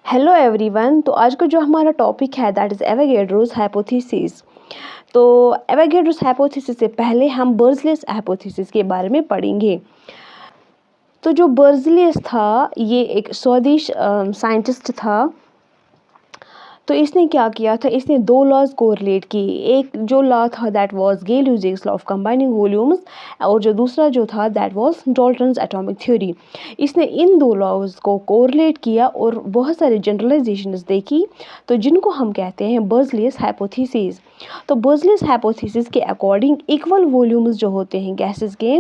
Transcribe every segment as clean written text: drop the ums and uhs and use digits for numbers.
Hello everyone. तो आज का जो हमारा टॉपिक है दैट इज़ एवोगैड्रोस हाइपोथेसिस। तो एवोगैड्रोस हाइपोथेसिस से पहले हम बर्ज़लियस हाइपोथेसिस के बारे में पढ़ेंगे। तो जो बर्ज़लियस था ये एक स्वीडिश साइंटिस्ट था। तो इसने क्या किया था, इसने दो लॉज कोरिलेट किए। एक जो लॉ था that was Gay Lussac's law of combining volumes, और जो दूसरा जो था that was Dalton's atomic theory. इसने इन दो लॉज को कोरिलेट किया और बहुत सारे जनरलाइजेशंस देखी, तो जिनको हम कहते हैं बर्ज़लियस हाइपोथेसिस। तो बर्ज़लियस हाइपोथेसिस के अकॉर्डिंग इक्वल वॉल्यूम्स जो होते हैं गैसेस के,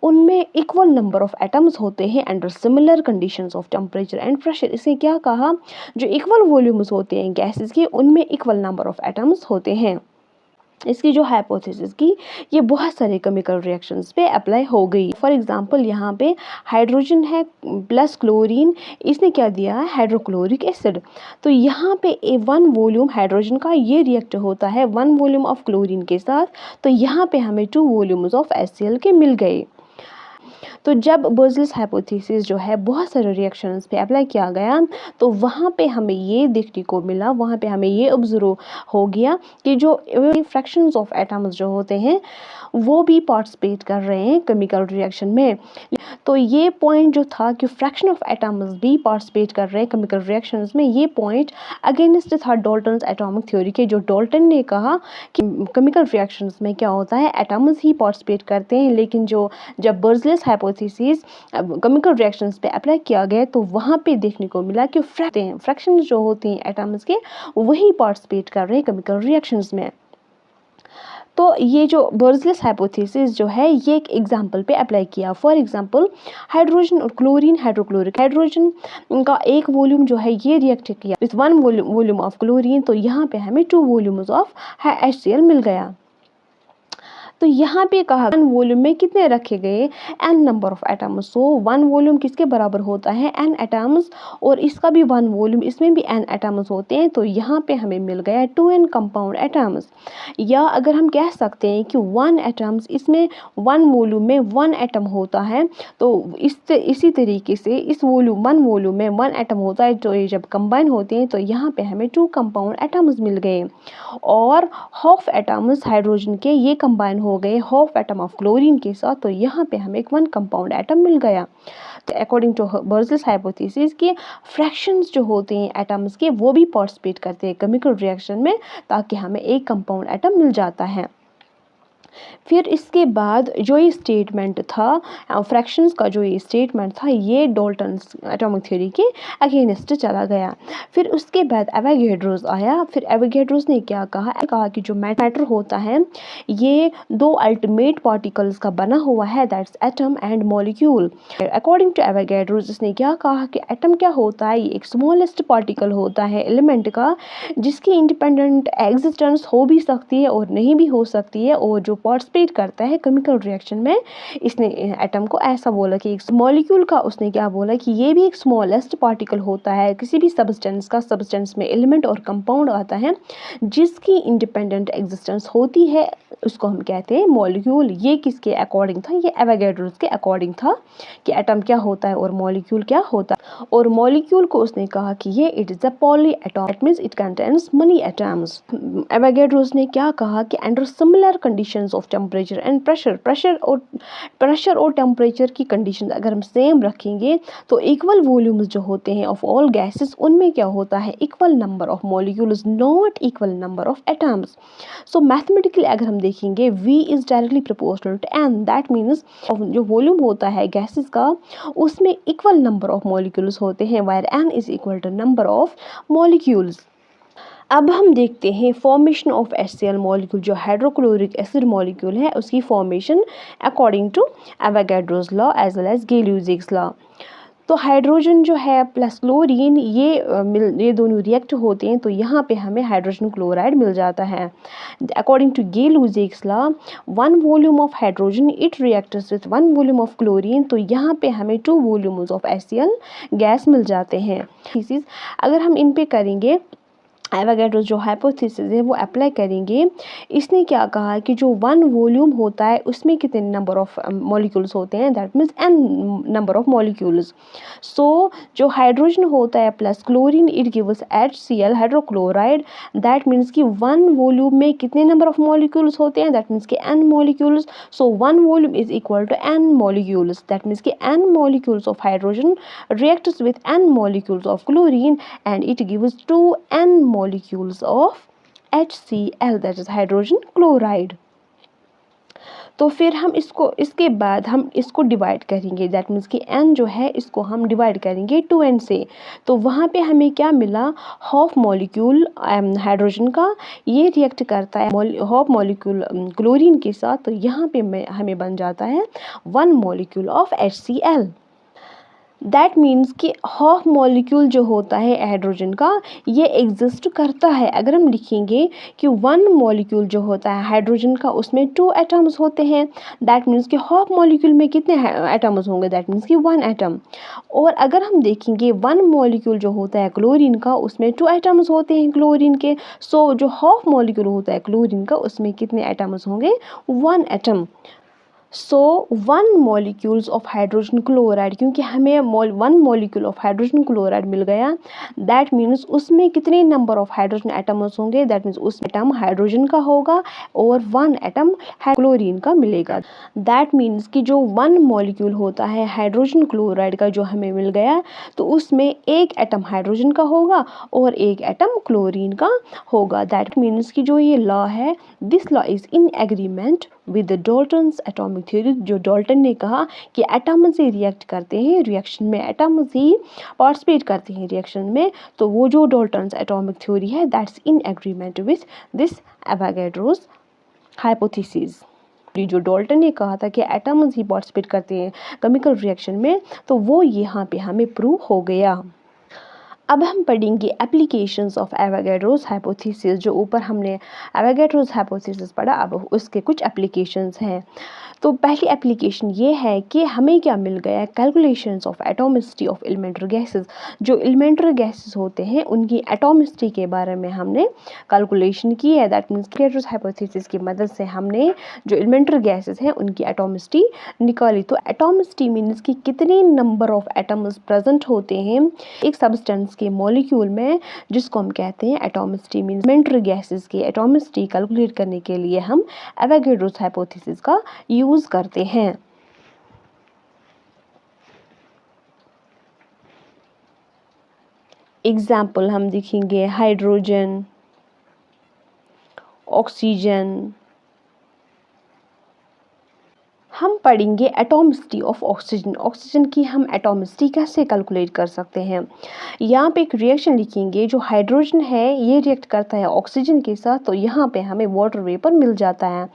उनमें इक्वल नंबर ऑफ एटम्स होते हैं under similar conditions of temperature and pressure. इसने क्या कहा, जो इक्वल वॉल्यूम्स होते हैं गैसेस के, उनमें इक्वल नंबर ऑफ एटम्स होते हैं। इसकी जो हाइपोथेसिस की ये बहुत सारे केमिकल रिएक्शंस पे अप्लाई हो गई। फॉर एग्जांपल यहाँ पे हाइड्रोजन है प्लस क्लोरीन, इसने क्या दिया है, हाइड्रोक्लोरिक एसिड। तो यहाँ पे वन वॉल्यूम हाइड्रोजन का ये रिएक्ट होता है वन वॉल्यूम ऑफ क्लोरीन के साथ, तो यहाँ पे हमें टू वॉल्यूम्स ऑफ HCl के मिल गए। तो जब बर्ज़लियस हाइपोथेसिस जो है बहुत सारे रिएक्शंस पे अप्लाई किया गया, तो वहाँ पे हमें ये देखने को मिला, वहाँ पे हमें ये ऑब्जर्व हो गया कि जो फ्रैक्शंस ऑफ एटम्स जो होते हैं वो भी पार्टिसिपेट कर रहे हैं केमिकल रिएक्शन में। तो ये पॉइंट जो था कि फ्रैक्शन ऑफ एटम्स भी पार्टिसिपेट कर रहे हैं केमिकल रिएक्शंस में, ये पॉइंट अगेंस्ट था डाल्टन्स एटॉमिक थ्योरी के। जो डाल्टन ने कहा कि केमिकल रिएक्शंस में क्या होता है, एटम्स ही पार्टिसिपेट करते हैं, लेकिन जब बर्ज़लियस हाइपोथेसिस केमिकल रिएक्शंस पे अप्लाई किया गया तो वहाँ पे देखने को मिला कि फ्रैक्शन जो होते हैं एटम्स के, वही पार्टिसिपेट कर रहे हैं केमिकल रिएक्शंस में। तो ये जो बर्ज़लियस हाइपोथेसिस जो है ये एक एग्जांपल पे अप्लाई किया। फॉर एग्जांपल हाइड्रोजन और क्लोरीन हाइड्रोक्लोरिक, हाइड्रोजन का एक वॉल्यूम जो है ये रिएक्ट किया with one volume of chlorine, तो यहाँ पे हमें टू वॉल्यूम्स ऑफ HCl मिल गया। तो यहाँ पे कहा वन वॉल्यूम में कितने रखे गए, n number of atoms. So one volume किसके बराबर होता है, n एटम्स, और इसका भी वन वॉल्यूम, इसमें भी n एटम्स होते हैं, तो यहाँ पे हमें मिल गया 2n कंपाउंड एटम्स। या अगर हम कह सकते हैं कि वन एटम्स, इसमें वन वॉल्यूम में वन एटम होता है, तो इसी तरीके से इस वन वॉल्यूम में वन एटम होता है, तो ये जब कंबाइन होते हैं तो यहाँ पे हमें टू कंपाउंड एटम्स मिल गए। और हाफ एटम्स हाइड्रोजन के ये कंबाइन हो गए हाफ एटम ऑफ क्लोरीन के साथ, तो यहाँ पे हमें एक वन कंपाउंड एटम मिल गया। तो अकॉर्डिंग टू बर्ज़लियस हाइपोथेसिस के फ्रैक्शंस जो होते हैं एटम्स के, वो भी पार्टिसिपेट करते हैं केमिकल रिएक्शन में, ताकि हमें एक कंपाउंड एटम मिल जाता है। फिर इसके बाद जो ये स्टेटमेंट था, फ्रैक्शंस का जो ये स्टेटमेंट था, ये डाल्टन्स एटॉमिक थ्योरी के अगेंस्ट चला गया। फिर उसके बाद एवोगैड्रोस आया। फिर एवोगैड्रोस ने क्या कहा कि जो मैटर होता है ये दो अल्टीमेट पार्टिकल्स का बना हुआ है, that's atom and molecule. According to Avogadro's इसने क्या कहा कि एटम क्या होता है, ये एक स्मॉलेस्ट पार्टिकल होता है एलिमेंट का, जिसकी इंडिपेंडेंट एग्जिस्टेंस हो भी सकती है और नहीं भी हो सकती है, और जो पार्टिसिपेट करता है केमिकल रिएक्शन में। इसने एटम को ऐसा बोला कि एक मॉलिक्यूल का, उसने क्या बोला कि ये भी एक स्मॉलेस्ट पार्टिकल होता है किसी भी सब्सटेंस का। सब्सटेंस में एलिमेंट और कंपाउंड आता है जिसकी इंडिपेंडेंट एग्जिस्टेंस होती है, उसको हम कहते हैं मॉलिक्यूल। ये किसके अकॉर्डिंग था, ये एवोगैड्रोस के अकॉर्डिंग था कि एटम क्या होता है और मॉलिक्यूल क्या होता है। और मॉलिक्यूल को उसने कहा कि ये it is a poly atom, it means it contains money atoms. Avogadro's ने क्या कहा कि under similar conditions of temperature and pressure और टेम्परेचर की कंडीशन अगर हम सेम रखेंगे, तो इक्वल वॉल्यूम्स जो होते हैं ऑफ ऑल गैसेस, उनमें क्या होता है, equal number of molecules, not equal number of atoms. So mathematically अगर हम देखेंगे V is directly proportional to n, that means जो वॉल्यूम होता है गैसेस का, उसमें इक्वल नंबर ऑफ मॉलिक्यूल्स होते हैं, where n is equal to number of molecules. अब हम देखते हैं फॉर्मेशन ऑफ HCl मॉलिक्यूल, जो हाइड्रोक्लोरिक एसिड मॉलिक्यूल है उसकी formation according to Avogadro's law as well as Gay Lussac's law. तो हाइड्रोजन जो है प्लस क्लोरीन, ये दोनों रिएक्ट होते हैं, तो यहाँ पे हमें हाइड्रोजन क्लोराइड मिल जाता है। According to Gay Lussac's law, one volume of hydrogen it reacts with one volume of chlorine, तो यहाँ पे हमें two volumes of HCl gas मिल जाते हैं। अगर हम इन पे करेंगे एवोगैड्रोस जो हाइपोथेसिस है वो अप्लाई करेंगे। इसने क्या कहा कि जो वन वॉल्यूम होता है उसमें कितने नंबर ऑफ मॉलिक्यूल्स होते हैं, that means n number of molecules. So जो हाइड्रोजन होता है plus chlorine it gives HCl hydrochloride, that means कि वन वॉल्यूम में कितने नंबर ऑफ मॉलिक्यूल्स होते हैं, दैट मीन्स कि n molecules. So one volume is equal to n molecules, that means कि n molecules of hydrogen reacts with n molecules of chlorine and it gives 2n molecules of HCl, that is hydrogen chloride। तो फिर हम इसके बाद हम इसको divide करेंगे, that means कि n जो है इसको हम डिवाइड करेंगे 2n से। तो वहाँ पे हमें क्या मिला, हाफ मॉलिक्यूल हाइड्रोजन का ये रिएक्ट करता है हाफ मॉलिक्यूल क्लोरीन के साथ, तो यहाँ पे हमें बन जाता है 1 molecule of HCl। That means कि हाफ मॉलिक्यूल जो होता है हाइड्रोजन का ये एग्जिस्ट करता है। अगर हम लिखेंगे कि 1 मॉलिक्यूल जो होता है हाइड्रोजन का उसमें 2 एटम्स होते हैं, दैट मीन्स कि हाफ मॉलिक्यूल में कितने एटम्स होंगे, दैट मीन्स कि 1 एटम। और अगर हम देखेंगे 1 मॉलिक्यूल जो होता है क्लोरीन का उसमें 2 एटम्स होते हैं क्लोरीन के। सो जो हाफ मॉलिक्यूल होता है क्लोरीन का उसमें कितने एटम्स होंगे, 1 atom. So 1 molecules of hydrogen chloride, क्योंकि हमें 1 मॉलिक्यूल ऑफ हाइड्रोजन क्लोराइड मिल गया, दैट मीन्स उसमें कितने नंबर ऑफ हाइड्रोजन एटम्स होंगे, दैट मीन्स उस एटम हाइड्रोजन का होगा और 1 एटम क्लोरीन का मिलेगा। दैट मीन्स कि जो 1 मॉलिक्यूल होता है हाइड्रोजन क्लोराइड का जो हमें मिल गया, तो उसमें एक एटम हाइड्रोजन का होगा और एक एटम क्लोरीन का होगा। दैट मीन्स कि जो ये लॉ है, this law is in agreement with the Dalton's atomic theory. जो डाल्टन ने कहा कि एटम्स ही रिएक्ट करते हैं रिएक्शन में, एटम्स ही पार्टिसिपेट करते हैं रिएक्शन में, तो वो जो डाल्टन्स एटॉमिक थ्योरी है that's in agreement with this Avogadro's hypothesis. जो डाल्टन ने कहा था कि एटम्स ही पार्टिसिपेट करते हैं केमिकल रिएक्शन में, तो वो यहाँ पे हमें प्रूव हो गया। अब हम पढ़ेंगे एप्लीकेशंस ऑफ एवोगैड्रोस हाइपोथेसिस। जो ऊपर हमने एवोगैड्रोस हाइपोथेसिस पढ़ा, अब उसके कुछ एप्लीकेशंस हैं। तो पहली एप्लीकेशन ये है कि हमें क्या मिल गया, calculations of atomicity of elementary gases. जो एलिमेंट्री गैसेस होते हैं उनकी एटॉमिसिटी के बारे में हमने कैलकुलेशन की है, दैट मीन्स एवोगैड्रोस हाइपोथेसिस की मदद से हमने जो एलिमेंट्री गैसेस हैं उनकी एटॉमिसिटी निकाली। तो एटॉमिसिटी मीन्स कि कितने नंबर ऑफ एटम्स प्रेजेंट होते हैं एक सब्सटेंस के मॉलिक्यूल में, जिसको हम कहते हैं एटॉमिसिटी। मीन्स एलिमेंट्री गैसेस की एटॉमिसिटी कैलकुलेट करने के लिए हम एवोगैड्रोस हाइपोथेसिस का यूज करते हैं। एग्जाम्पल हम देखेंगे हाइड्रोजन, ऑक्सीजन। हम पढ़ेंगे एटॉमिसिटी ऑफ ऑक्सीजन। ऑक्सीजन की हम एटॉमिसिटी कैसे कैलकुलेट कर सकते हैं। यहाँ पे एक रिएक्शन लिखेंगे, जो हाइड्रोजन है ये रिएक्ट करता है ऑक्सीजन के साथ, तो यहाँ पे हमें वाटर वेपर मिल जाता है।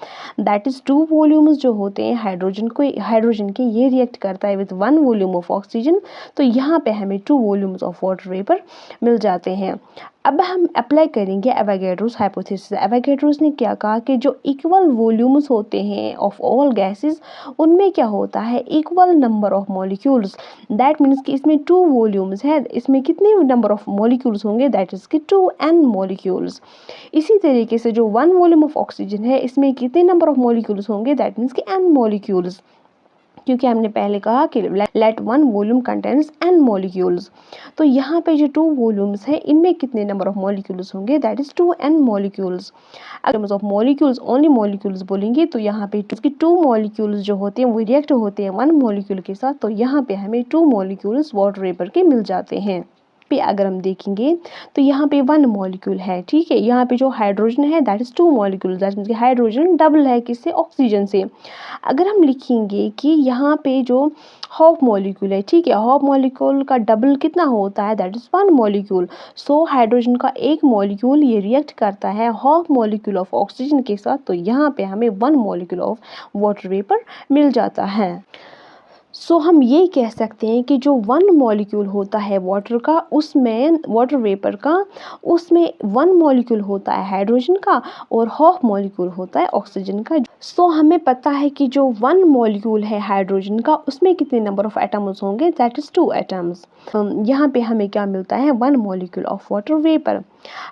दैट इज़ 2 वॉल्यूम्स जो होते हैं हाइड्रोजन के ये रिएक्ट करता है विद 1 वॉल्यूम ऑफ ऑक्सीजन, तो यहाँ पे हमें 2 वॉल्यूम्स ऑफ वाटर वेपर मिल जाते हैं। अब हम अप्लाई करेंगे एवोगैड्रोस हाइपोथेसिस। एवोगैड्रोस ने क्या कहा कि जो इक्वल वॉल्यूम्स होते हैं ऑफ ऑल गैसेस, उनमें क्या होता है, equal number of molecules. That means कि इसमें 2 वॉल्यूम्स है, इसमें कितने नंबर ऑफ मॉलिक्यूल्स होंगे, दैट इज कि 2n मॉलिक्यूल्स। इसी तरीके से जो 1 वॉल्यूम ऑफ ऑक्सीजन है इसमें कितने नंबर ऑफ मॉलिक्यूल्स होंगे, दैट मीन्स कि n मॉलिक्यूल्स, क्योंकि हमने पहले कहा कि let 1 volume contains n molecules. तो यहाँ पे जो 2 वॉल्यूम्स हैं इनमें कितने नंबर ऑफ मॉलिक्यूल्स होंगे, दैट इज 2n मॉलिक्यूल्स। अगर ऑफ मॉलिक्यूल्स ओनली मॉलिक्यूल्स बोलेंगे तो यहाँ पे उसकी 2 मॉलिक्यूल्स जो होते हैं वो रिएक्ट होते हैं 1 मॉलिक्यूल के साथ, तो यहाँ पे हमें 2 मॉलिक्यूल्स वाटर वेपर के मिल जाते हैं। पे अगर हम देखेंगे तो यहाँ पे 1 मॉलिक्यूल है, ठीक है। यहाँ पे जो हाइड्रोजन है that is 2 molecule, that means कि हाइड्रोजन डबल है किससे, ऑक्सीजन से। अगर हम लिखेंगे कि यहाँ पे जो हाफ मॉलिक्यूल है, ठीक है, हाफ मॉलिक्यूल का डबल कितना होता है, that is 1 molecule. So hydrogen का एक मॉलिक्यूल ये रिएक्ट करता है हाफ मॉलिक्यूल ऑफ ऑक्सीजन के साथ, तो यहाँ पे हमें 1 मॉलिक्यूल ऑफ वाटर वेपर मिल जाता है। सो हम ये कह सकते हैं कि जो वन मॉलिक्यूल होता है वाटर का, उसमें वाटर वेपर का, उसमें वन मॉलिक्यूल होता है हाइड्रोजन का और हाफ मॉलिक्यूल होता है ऑक्सीजन का। सो हमें पता है कि जो वन मॉलिक्यूल है हाइड्रोजन का, उसमें कितने नंबर ऑफ एटम्स होंगे, दैट इज 2 एटम्स। यहाँ पे हमें क्या मिलता है, one molecule of water vapour.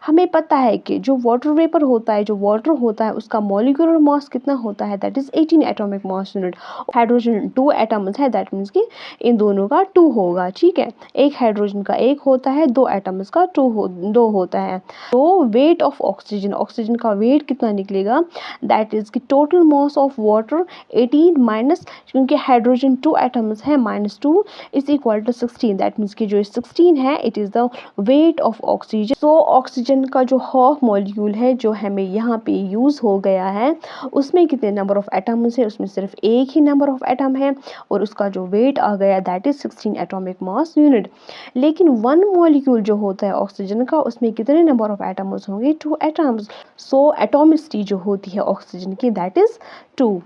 हमें पता है कि जो वाटर वेपर होता है, जो वाटर होता है, उसका मॉलिक्यूलर मास कितना होता है, that is 18 atomic mass unit. Hydrogen 2 atoms है, दैट मीन्स कि इन दोनों का 2 होगा, ठीक है। एक हाइड्रोजन का 1 होता है, 2 एटम्स का 2 होता है। तो वेट ऑफ ऑक्सीजन, ऑक्सीजन का वेट कितना निकलेगा, दैट इज कि total mass of water 18 minus, क्योंकि हाइड्रोजन 2 एटम्स है, -2 is equal to 16, that means कि जो 16 है it is the weight of oxygen. So oxygen का जो हाफ मॉलिक्यूल है जो हमें यहाँ पे यूज हो गया है, उसमें कितने नंबर ऑफ एटम्स है, उसमें सिर्फ एक ही नंबर ऑफ एटम है और उसका जो वेट आ गया that is 16 atomic mass unit. लेकिन वन मॉलिक्यूल जो होता है ऑक्सीजन का, उसमें कितने नंबर ऑफ एटम्स होंगे, 2 एटम्स। सो एटॉमिसिटी जो होती है ऑक्सीजन की, दैट इज 2।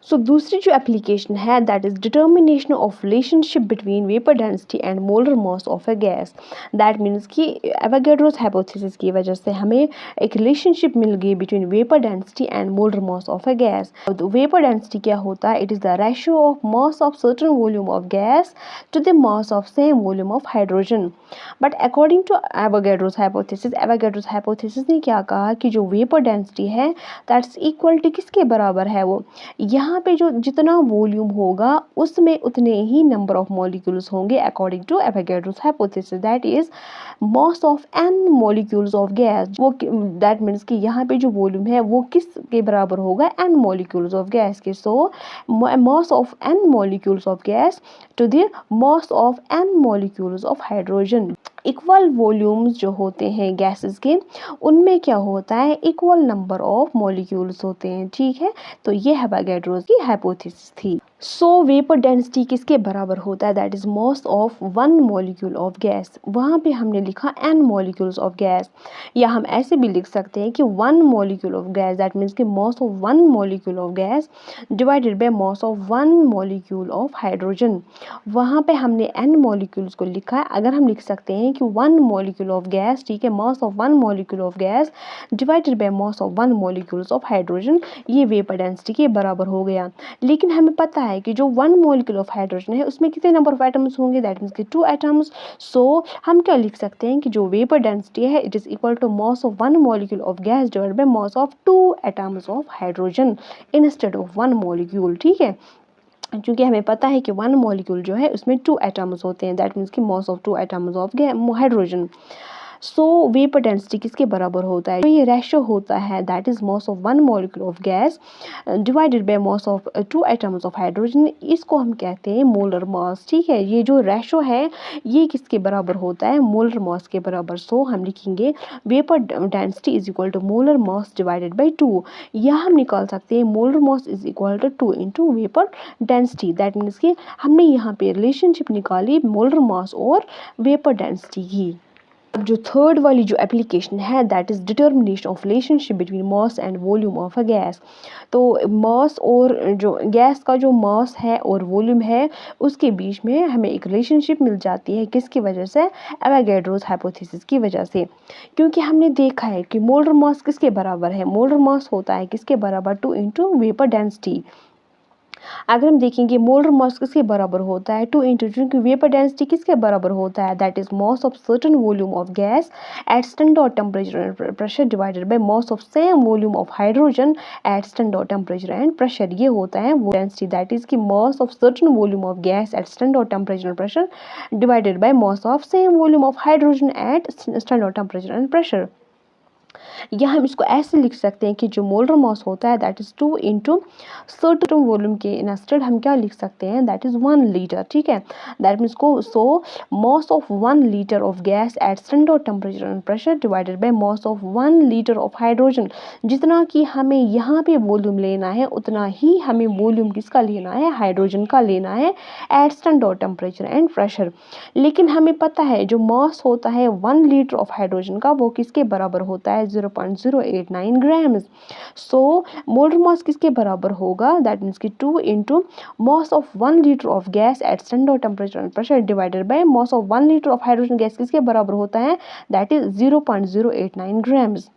सो दूसरी जो एप्लीकेशन है, that is determination of relationship between vapour density and molar mass of a gas. That means कि एवोगैड्रोस हाइपोथेसिस की वजह से हमें एक रिलेशनशिप मिल गई between vapour density and molar mass of a gas. Vapour density क्या होता है, it is the ratio of mass of certain volume of gas to the mass of same volume of hydrogen. But according to Avogadro's hypothesis ने क्या कहा कि जो vapour density है, that's equal to किसके बराबर है, वो यहाँ पे जो जितना वॉल्यूम होगा उसमें उतने ही नंबर ऑफ मॉलिक्यूल्स होंगे according to Avogadro's hypothesis, that is mass of n molecules of gas. वो दैट मीन्स कि यहाँ पे जो वॉल्यूम है वो किस के बराबर होगा, n मॉलिक्यूल्स ऑफ गैस के। So mass of n molecules of gas to the mass of n molecules of hydrogen. Equal volumes जो होते हैं गैसेस के, उनमें क्या होता है, इक्वल नंबर ऑफ मॉलिक्यूल्स होते हैं, ठीक है। तो ये एवोगैड्रोस की हाइपोथेसिस थी। सो वेपर डेंसिटी किसके बराबर होता है, that is mass of one molecule of gas. वहाँ पे हमने लिखा n मॉलिक्यूल्स ऑफ गैस, या हम ऐसे भी लिख सकते हैं कि one molecule of gas, that means कि mass of one molecule of gas divided by mass of one molecule of hydrogen. वहाँ पे हमने n मॉलिक्यूल्स को लिखा है। अगर हम लिख सकते हैं कि वन मॉलिक्यूल ऑफ गैस, ठीक है, मास of one molecule of gas divided by mass of one molecules of hydrogen, ये वेपर डेंसिटी के बराबर हो गया। लेकिन हमें पता है कि जो वन मॉलिक्यूल ऑफ हाइड्रोजन है उसमें कितने नंबर ऑफ एटम्स होंगे, दैट मीन्स कि 2 एटम्स। सो हम क्या लिख सकते हैं कि जो वेपर डेंसिटी है it is equal to mass of one molecule of gas divided by mass of 2 atoms of hydrogen instead of one molecule, ठीक है। क्योंकि हमें पता है कि वन मॉलिक्यूल जो है उसमें 2 एटम्स होते हैं, दैट मीन्स कि mass of 2 atoms of hydrogen. So vapour density किसके बराबर होता है, तो ये रेशो होता है, that is mass of one molecule of gas divided by mass of 2 atoms of hydrogen. इसको हम कहते हैं मोलर मास, ठीक है। ये जो रेशो है ये किसके बराबर होता है, मोलर मास के बराबर। सो हम लिखेंगे vapour density is equal to molar mass divided by 2, या हम निकाल सकते हैं molar mass is equal to 2 into vapour density. That means कि हमने यहाँ पे रिलेशनशिप निकाली मोलर मास और वेपर डेंसिटी की। अब जो थर्ड वाली जो एप्लीकेशन है, that is determination of relationship between mass and volume of a gas. तो मास और जो गैस का जो मास है और वॉल्यूम है उसके बीच में हमें एक रिलेशनशिप मिल जाती है, किसकी वजह से, एवोगैड्रोस हाइपोथेसिस की वजह से। क्योंकि हमने देखा है कि मोलर मास किसके बराबर है, मोलर मास होता है किसके बराबर, 2 इंटू वेपर डेंसिटी। अगर हम देखेंगे मोलर मास किसके बराबर होता है, 2 इंटू, क्योंकि वेपर डेंसिटी किसके बराबर होता है, that is mass of certain volume of gas at standard temperature and pressure divided by mass of same volume of hydrogen at standard temperature and pressure. ये होता है वो डेंसिटी, दैट इज की mass of certain volume of gas at standard temperature and pressure divided by mass of same volume of hydrogen at standard temperature and pressure. या हम इसको ऐसे लिख सकते हैं कि जो मोलर मास होता है that is 2 into certain volume के इंस्टेड हम क्या लिख सकते हैं, दैट इज 1 लीटर, ठीक है। दैट मीन्स को so mass of 1 litre of gas at standard temperature and pressure divided by mass of 1 litre of hydrogen. जितना कि हमें यहाँ पे वॉल्यूम लेना है उतना ही हमें वॉल्यूम किसका लेना है, हाइड्रोजन का लेना है at standard temperature and pressure. लेकिन हमें पता है जो मास होता है 1 लीटर ऑफ हाइड्रोजन का वो किसके बराबर होता है, 0.089 grams. सो मोलर मास किसके बराबर होगा? दैट मीन्स कि 2 into mass of 1 litre of gas at standard temperature and pressure divided by mass of 1 litre of hydrogen gas किसके बराबर होता है? That is 0.089 grams.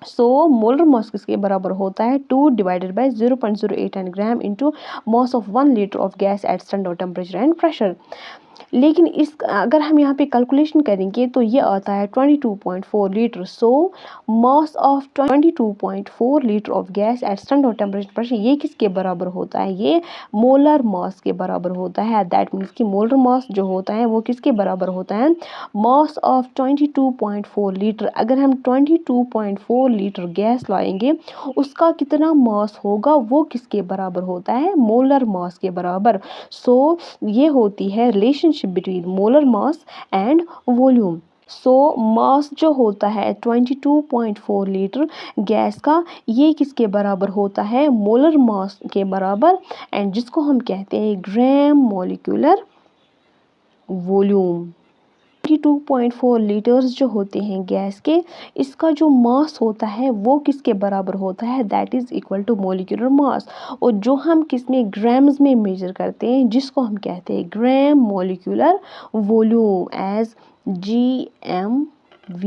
So molar mass किसके बराबर होता है? 2 divided by 0.089 gram into mass of 1 litre of gas at standard temperature and pressure. लेकिन इस अगर हम यहाँ पे कैलकुलेशन करेंगे तो ये आता है 22.4 litre. So mass of 22.4 litre of gas at standard temperature pressure ये किसके बराबर होता है? ये मोलर मास के बराबर होता है. दैट मीन्स कि मोलर मास जो होता है वो किसके बराबर होता है? Mass of 22.4 litre. अगर हम 22.4 लीटर गैस लाएंगे उसका कितना मास होगा? वो किसके बराबर होता है? मोलर मास के बराबर. सो ये होती है relationship between molar mass and volume. So mass जो होता है 22.4 लीटर गैस का ये किसके बराबर होता है? मोलर मास के बराबर, एंड जिसको हम कहते हैं ग्राम मोलिकुलर वॉल्यूम. 22.4 लीटर्स जो होते हैं गैस के, इसका जो मास होता है वो किसके बराबर होता है? That is equal to molecular mass. और जो हम किस में ग्राम्स में मेजर करते हैं जिसको हम कहते हैं gram molecular volume as GMV.